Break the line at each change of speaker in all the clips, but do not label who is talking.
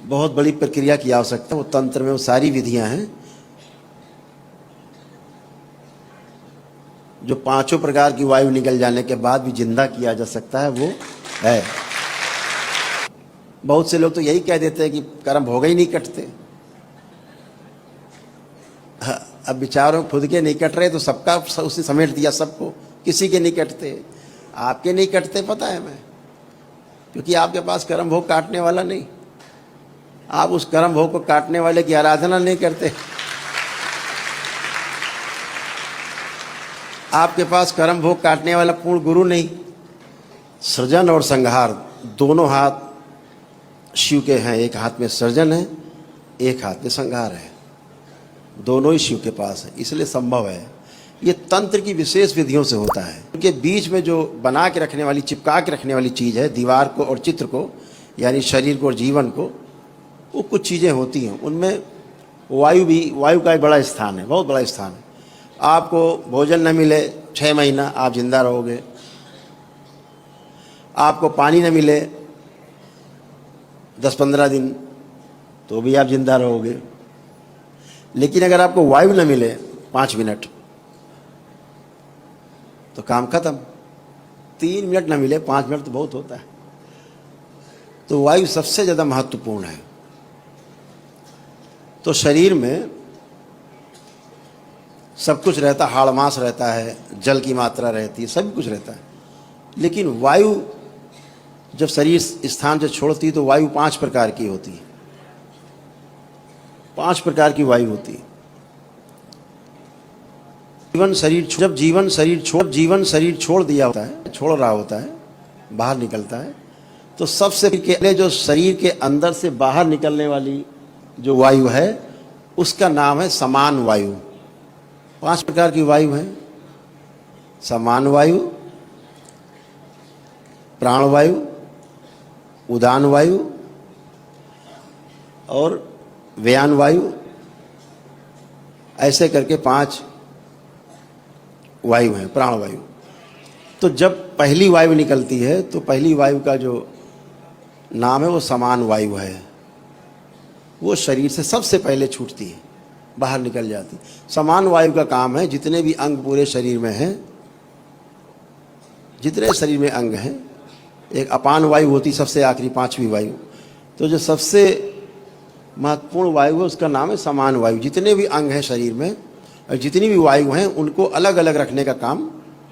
बहुत बड़ी प्रक्रिया की आवश्यकता है। वो तंत्र में वो सारी विधियां हैं जो पांचों प्रकार की वायु निकल जाने के बाद भी जिंदा किया जा सकता है, वो है। बहुत से लोग तो यही कह देते हैं कि कर्म भोग ही नहीं कटते। अब बेचारों खुद के नहीं कट रहे तो सबका उसने समेट दिया सबको, किसी के नहीं कटते। आपके नहीं कटते पता है मैं, क्योंकि आपके पास कर्म भोग काटने वाला नहीं। आप उस कर्म भोग को काटने वाले की आराधना नहीं करते। आपके पास कर्म भोग काटने वाला पूर्ण गुरु नहीं। सृजन और संहार दोनों हाथ शिव के हैं। एक हाथ में सृजन है, एक हाथ में संहार है। दोनों ही शिव के पास है, इसलिए संभव है। ये तंत्र की विशेष विधियों से होता है। उनके बीच में जो बना के रखने वाली, चिपका के रखने वाली चीज़ है, दीवार को और चित्र को, यानी शरीर को और जीवन को, वो कुछ चीज़ें होती हैं। उनमें वायु का एक बड़ा स्थान है, बहुत बड़ा स्थान है। आपको भोजन न मिले 6 महीना आप जिंदा रहोगे। आपको पानी न मिले 10-15 दिन तो भी आप जिंदा रहोगे। लेकिन अगर आपको वायु न मिले 5 मिनट तो काम खत्म। 3 मिनट न मिले, 5 मिनट तो बहुत होता है। तो वायु सबसे ज्यादा महत्वपूर्ण है। तो शरीर में सब कुछ रहता, हाड़ मांस रहता है, जल की मात्रा रहती है, सब कुछ रहता है। लेकिन वायु जब शरीर स्थान से छोड़ती है तो वायु 5 प्रकार की होती है। 5 प्रकार की वायु होती है। जब जीवन शरीर छोड़ दिया होता है, छोड़ रहा होता है, बाहर निकलता है, तो सबसे पहले जो शरीर के अंदर से बाहर निकलने वाली जो वायु है उसका नाम है समान वायु। 5 प्रकार की वायु है। समान वायु, प्राण वायु, उदान वायु और व्यान वायु, ऐसे करके 5 वायु है, प्राण वायु। तो जब पहली वायु निकलती है तो पहली वायु का जो नाम है वो समान वायु है। वो शरीर से सबसे पहले छूटती है, बाहर निकल जाती। समान वायु का काम है जितने भी अंग पूरे शरीर में हैं, जितने शरीर में अंग हैं, एक अपान वायु होती सबसे आखिरी 5वीं वायु। तो जो सबसे महत्वपूर्ण वायु है उसका नाम है समान वायु। जितने भी अंग हैं शरीर में और जितनी भी वायु हैं उनको अलग अलग रखने का काम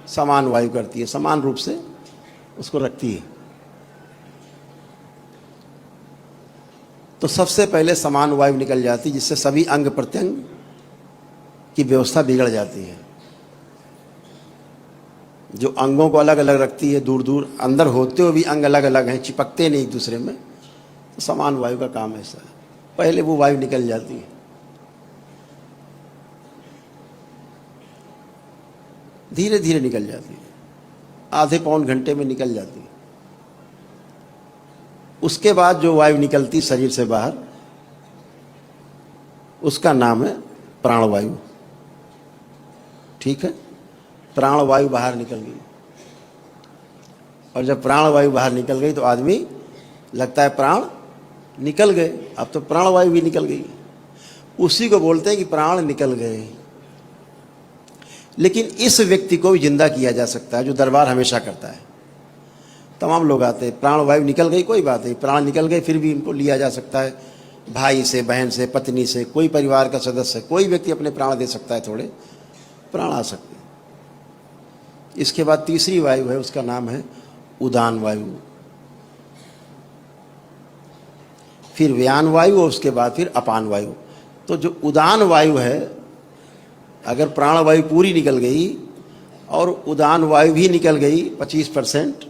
समान वायु करती है, समान रूप से उसको रखती है। तो सबसे पहले समान वायु निकल जाती है, जिससे सभी अंग प्रत्यंग की व्यवस्था बिगड़ जाती है। जो अंगों को अलग अलग रखती है, दूर दूर अंदर होते हुए भी अंग अलग अलग हैं, चिपकते नहीं एक दूसरे में, तो समान वायु का काम ऐसा है। पहले वो वायु निकल जाती है। धीरे धीरे निकल जाती है, आधे पौन घंटे में निकल जाती है। उसके बाद जो वायु निकलती शरीर से बाहर उसका नाम है प्राण वायु। ठीक है, प्राण वायु बाहर निकल गई। और जब प्राण वायु बाहर निकल गई तो आदमी लगता है प्राण निकल गए, अब तो प्राण वायु भी निकल गई। उसी को बोलते हैं कि प्राण निकल गए। लेकिन इस व्यक्ति को भी जिंदा किया जा सकता है, जो दरबार हमेशा करता है। तमाम लोग आते हैं, प्राण वायु निकल गई, कोई बात नहीं, प्राण निकल गए, फिर भी इनको लिया जा सकता है। भाई से, बहन से, पत्नी से, कोई परिवार का सदस्य, कोई व्यक्ति अपने प्राण दे सकता है, थोड़े प्राण आ सकते हैं। इसके बाद तीसरी वायु है, उसका नाम है उदान वायु। फिर व्यान वायु और उसके बाद फिर अपान वायु। तो जो उदान वायु है, अगर प्राण वायु पूरी निकल गई और उदान वायु भी निकल गई 25%,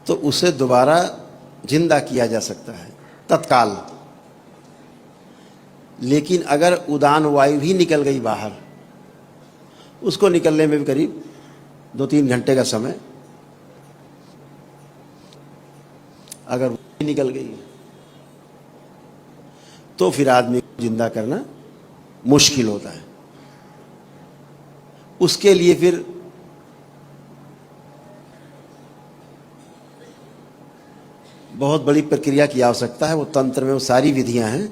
तो उसे दोबारा जिंदा किया जा सकता है तत्काल। लेकिन अगर उदान वायु भी निकल गई बाहर, उसको निकलने में भी करीब 2-3 घंटे का समय, अगर निकल गई तो फिर आदमी को जिंदा करना मुश्किल होता है। उसके लिए फिर बहुत बड़ी प्रक्रिया की आवश्यकता है। वो तंत्र में वो सारी विधियां हैं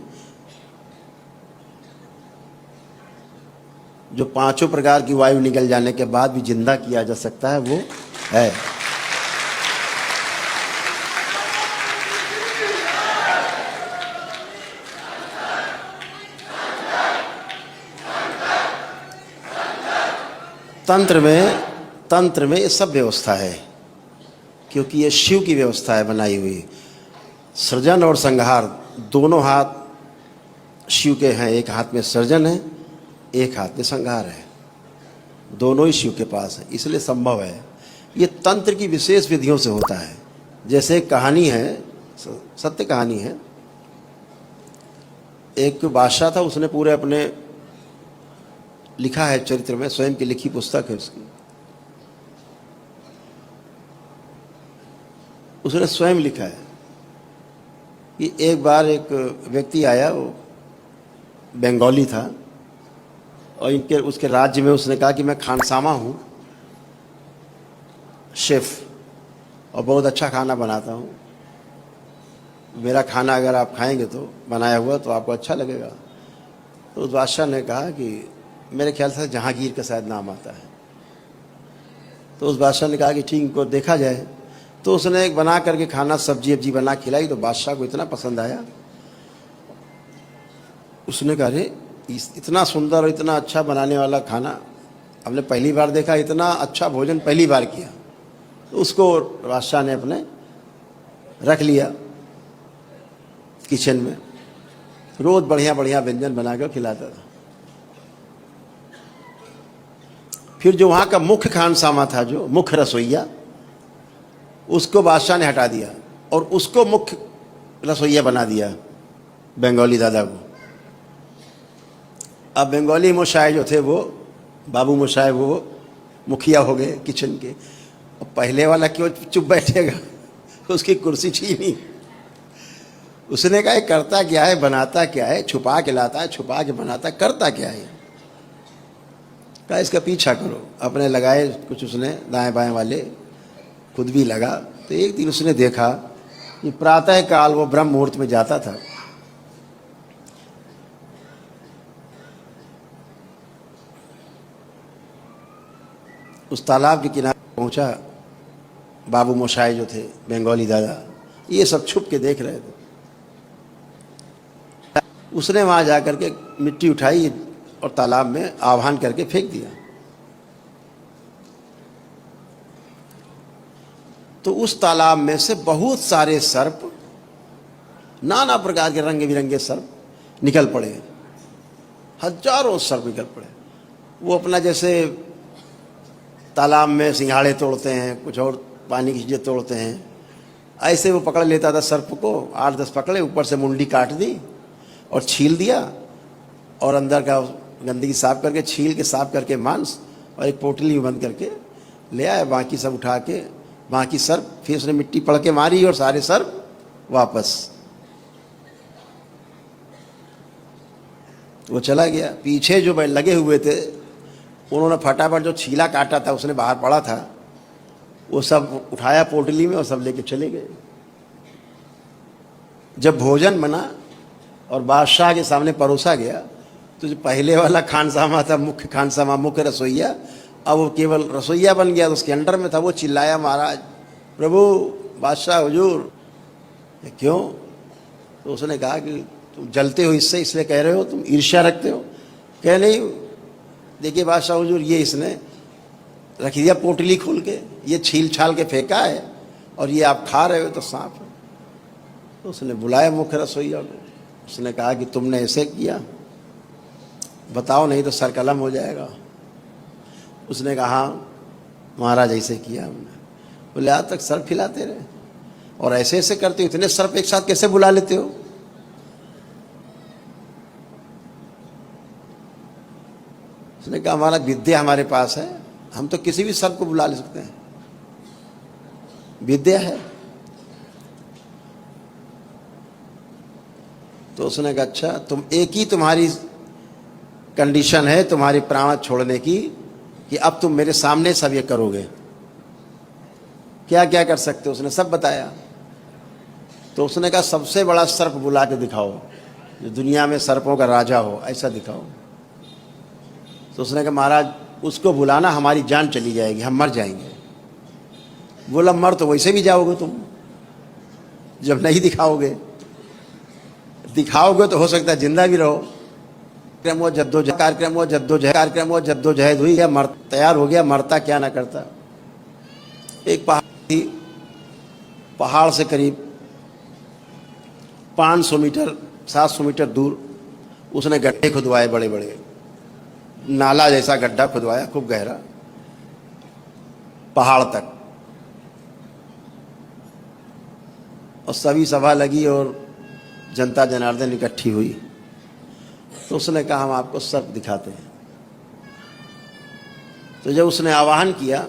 जो पांचों प्रकार की वायु निकल जाने के बाद भी जिंदा किया जा सकता है, वो है। तंत्र में ये सब व्यवस्था है, क्योंकि ये शिव की व्यवस्था है बनाई हुई। सृजन और संहार दोनों हाथ शिव के हैं। एक हाथ में सृजन है, एक हाथ में संहार है। दोनों ही शिव के पास है, इसलिए संभव है। ये तंत्र की विशेष विधियों से होता है। जैसे एक कहानी है, सत्य कहानी है। एक बादशाह था, उसने पूरे अपने लिखा है चरित्र में, स्वयं की लिखी पुस्तक है उसकी। उसने स्वयं लिखा है कि एक बार एक व्यक्ति आया, वो बंगाली था, और उसके राज्य में उसने कहा कि मैं खानसामा हूँ, शेफ, और बहुत अच्छा खाना बनाता हूँ। मेरा खाना अगर आप खाएंगे तो बनाया हुआ तो आपको अच्छा लगेगा। तो उस बादशाह ने कहा कि मेरे ख्याल से जहांगीर का शायद नाम आता है। तो उस बादशाह ने कहा कि ठीक, इनको देखा जाए। तो उसने एक बना करके खाना, सब्जी अब्जी बना खिलाई। तो बादशाह को इतना पसंद आया, उसने कहा अरे इतना सुंदर और इतना अच्छा बनाने वाला खाना हमने पहली बार देखा, इतना अच्छा भोजन पहली बार किया। तो उसको बादशाह ने अपने रख लिया किचन में, रोज बढ़िया बढ़िया व्यंजन बनाकर खिलाता था। फिर जो वहाँ का मुख्य खानसामा था, जो मुख्य रसोइया, उसको बादशाह ने हटा दिया और उसको मुख्य रसोइया बना दिया, बंगाली दादा को। अब बंगाली मोशाय जो थे, वो बाबू मोशाय, वो मुखिया हो गए किचन के। और पहले वाला क्यों चुप बैठेगा, उसकी कुर्सी छीनी। उसने कहा करता क्या है, बनाता क्या है, छुपा के लाता है, छुपा के बनाता है, करता क्या है। कहा इसका पीछा करो। अपने लगाए कुछ उसने दाएं बाएं वाले, खुद भी लगा। तो एक दिन उसने देखा कि प्रातः काल वो ब्रह्म मुहूर्त में जाता था। उस तालाब के किनारे पहुंचा। बाबू मोशाय जो थे, बंगाली दादा, ये सब छुप के देख रहे थे। उसने वहां जाकर के मिट्टी उठाई और तालाब में आह्वान करके फेंक दिया। तो उस तालाब में से बहुत सारे सर्प, नाना प्रकार के रंग बिरंगे सर्प निकल पड़े। हजारों सर्प निकल पड़े। वो अपना जैसे तालाब में सिंघाड़े तोड़ते हैं, कुछ और पानी की चीजें तोड़ते हैं, ऐसे वो पकड़ लेता था सर्प को। 8-10 पकड़े, ऊपर से मुंडी काट दी और छील दिया, और अंदर का गंदगी साफ करके, छील के साफ करके मांस, और एक पोटली में बंद करके ले आया। बाकी सब उठा के, बाकी सर्प, फिर उसने मिट्टी पड़ के मारी और सारे सर्प वापस। वो चला गया। पीछे जो लगे हुए थे, उन्होंने फटाफट जो छीला काटा था, उसने बाहर पड़ा था, वो सब उठाया पोटली में और सब लेके चले गए। जब भोजन बना और बादशाह के सामने परोसा गया, तो जो पहले वाला खानसामा था, मुख्य खानसामा, मुख्य रसोइया, अब वो केवल रसोइया बन गया। तो उसके अंडर में था। वो चिल्लाया, महाराज, प्रभु, बादशाह हुजूर। क्यों? तो उसने कहा कि तुम जलते हो इससे, इसलिए कह रहे हो, तुम ईर्ष्या रखते हो? कह नहीं, देखिए बादशाह हुजूर, ये इसने रख दिया पोटली खोल के, ये छील छाल के फेंका है, और ये आप खा रहे हो तो सांप है। तो उसने बुलाया मुख्य रसोइया को। उसने कहा कि तुमने ऐसे किया, बताओ, नहीं तो सर कलम हो जाएगा। उसने कहा हाँ महाराज, ऐसे किया हमने। बोले आज तक सर्प खिलाते रहे और ऐसे ऐसे करते हो, इतने सर्प एक साथ कैसे बुला लेते हो? उसने कहा हमारा विद्या हमारे पास है, हम तो किसी भी सर्प को बुला ले सकते हैं, विद्या है। तो उसने कहा अच्छा, तुम एक ही तुम्हारी कंडीशन है तुम्हारी प्राण छोड़ने की, कि अब तुम मेरे सामने सब ये करोगे। क्या क्या कर सकते हो? उसने सब बताया। तो उसने कहा सबसे बड़ा सर्प बुला के दिखाओ, जो दुनिया में सर्पों का राजा हो, ऐसा दिखाओ। तो उसने कहा महाराज उसको बुलाना, हमारी जान चली जाएगी, हम मर जाएंगे। बोला मर तो वैसे भी जाओगे तुम, जब नहीं दिखाओगे। दिखाओगे तो हो सकता है जिंदा भी रहो। कार्यक्रम हो जद्दोजहद हुई, या मर तैयार हो गया, मरता क्या ना करता। एक पहाड़ से करीब 500 मीटर 700 मीटर दूर उसने गड्ढे खुदवाए, बड़े बड़े नाला जैसा गड्ढा खुदवाया, खूब गहरा, पहाड़ तक। और सभी सभा लगी और जनता जनार्दन इकट्ठी हुई। तो उसने कहा हम आपको सर्प दिखाते हैं। तो जब उसने आवाहन किया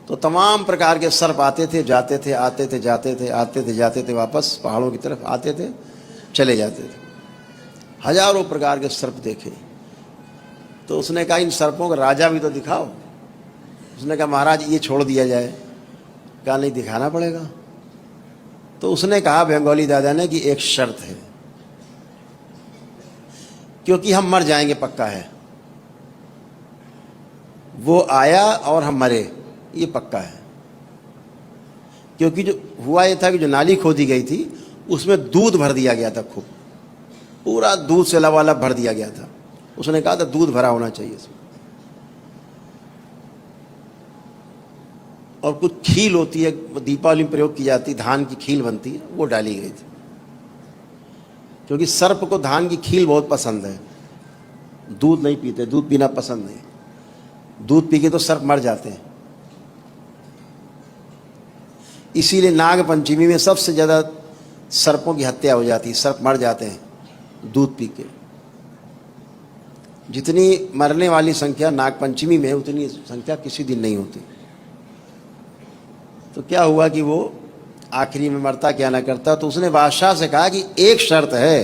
तो तमाम प्रकार के सर्प आते थे, जाते थे, आते थे, जाते थे, आते थे, जाते थे, वापस पहाड़ों की तरफ आते थे, चले जाते थे। हजारों प्रकार के सर्प देखे। तो उसने कहा इन सर्पों का राजा भी तो दिखाओ। उसने कहा महाराज ये छोड़ दिया जाए। कहा नहीं, दिखाना पड़ेगा। तो उसने कहा बंगाली दादा ने कि एक शर्त है, क्योंकि हम मर जाएंगे पक्का है। वो आया और हम मरे, ये पक्का है। क्योंकि जो हुआ ये था कि जो नाली खोदी गई थी उसमें दूध भर दिया गया था, खूब पूरा दूध से लबालब भर दिया गया था। उसने कहा था दूध भरा होना चाहिए इसमें। और कुछ खील होती है, दीपावली में प्रयोग की जाती, धान की खील बनती है, वो डाली गई थी। क्योंकि सर्प को धान की खील बहुत पसंद है। दूध नहीं पीते, दूध पीना पसंद नहीं। दूध पी के तो सर्प मर जाते हैं। इसीलिए नाग पंचमी में सबसे ज़्यादा सर्पों की हत्या हो जाती है, सर्प मर जाते हैं दूध पी के। जितनी मरने वाली संख्या नाग पंचमी में, उतनी संख्या किसी दिन नहीं होती। तो क्या हुआ कि वो आखिरी में मरता क्या ना करता। तो उसने बादशाह से कहा कि एक शर्त है,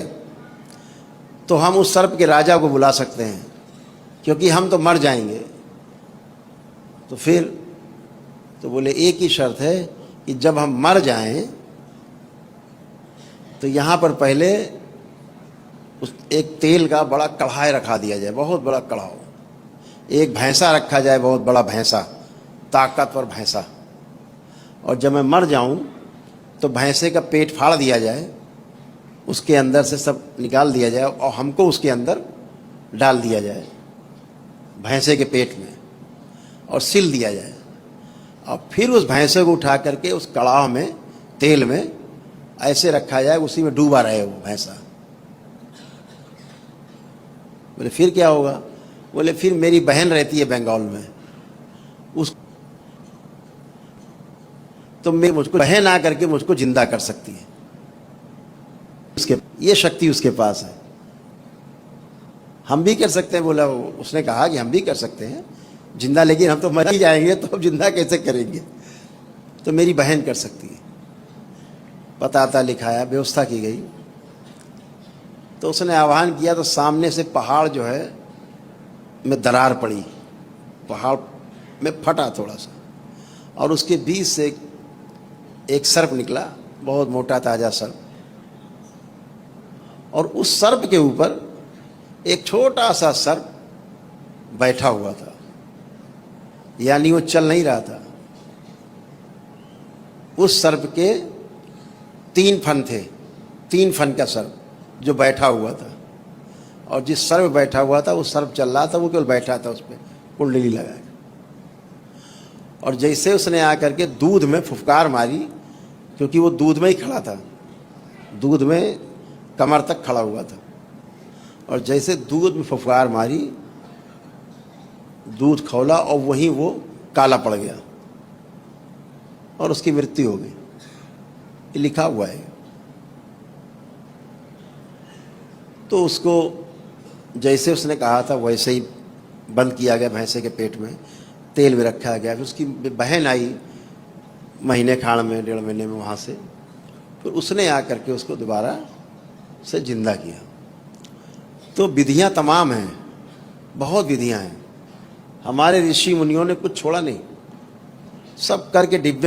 तो हम उस सर्प के राजा को बुला सकते हैं, क्योंकि हम तो मर जाएंगे। तो फिर तो बोले एक ही शर्त है कि जब हम मर जाएं तो यहाँ पर पहले उस एक तेल का बड़ा कढ़ाई रखा दिया जाए, बहुत बड़ा कढ़ाई। एक भैंसा रखा जाए, बहुत बड़ा भैंसा, ताकतवर भैंसा। और जब मैं मर जाऊं तो भैंसे का पेट फाड़ दिया जाए, उसके अंदर से सब निकाल दिया जाए और हमको उसके अंदर डाल दिया जाए, भैंसे के पेट में, और सिल दिया जाए। और फिर उस भैंसे को उठा करके उस कड़ाह में, तेल में ऐसे रखा जाए, उसी में डूबा रहे वो भैंसा। बोले फिर क्या होगा? बोले फिर मेरी बहन रहती है बंगाल में, उस तो मैं मुझको बहन आ करके मुझको जिंदा कर सकती है। उसके ये शक्ति उसके पास है। हम भी कर सकते हैं। बोला, उसने कहा कि हम भी कर सकते हैं जिंदा, लेकिन हम तो मर ही जाएंगे, तो अब जिंदा कैसे करेंगे? तो मेरी बहन कर सकती है। पता लिखाया, व्यवस्था की गई। तो उसने आह्वान किया तो सामने से पहाड़ जो है में दरार पड़ी, पहाड़ में फटा थोड़ा सा, और उसके बीच से एक सर्प निकला, बहुत मोटा ताजा सर्प। और उस सर्प के ऊपर एक छोटा सा सर्प बैठा हुआ था, यानी वो चल नहीं रहा था। उस सर्प के 3 फन थे, 3 फन का सर्प जो बैठा हुआ था। और जिस सर्प बैठा हुआ था वो सर्प चल रहा था, वो केवल बैठा था उस पर कुंडली लगा के। और जैसे उसने आकर के दूध में फुफकार मारी, क्योंकि वो दूध में ही खड़ा था, दूध में कमर तक खड़ा हुआ था, और जैसे दूध में फुफकार मारी, दूध खौला और वहीं वो काला पड़ गया और उसकी मृत्यु हो गई। ये लिखा हुआ है। तो उसको जैसे उसने कहा था वैसे ही बंद किया गया, भैंसे के पेट में तेल में रखा गया। फिर उसकी बहन आई महीने खाड़ में, 1.5 महीने में वहाँ से, फिर उसने आकर के उसको दोबारा से जिंदा किया। तो विधियाँ तमाम हैं, बहुत विधियाँ हैं। हमारे ऋषि मुनियों ने कुछ छोड़ा नहीं, सब करके डिब्बे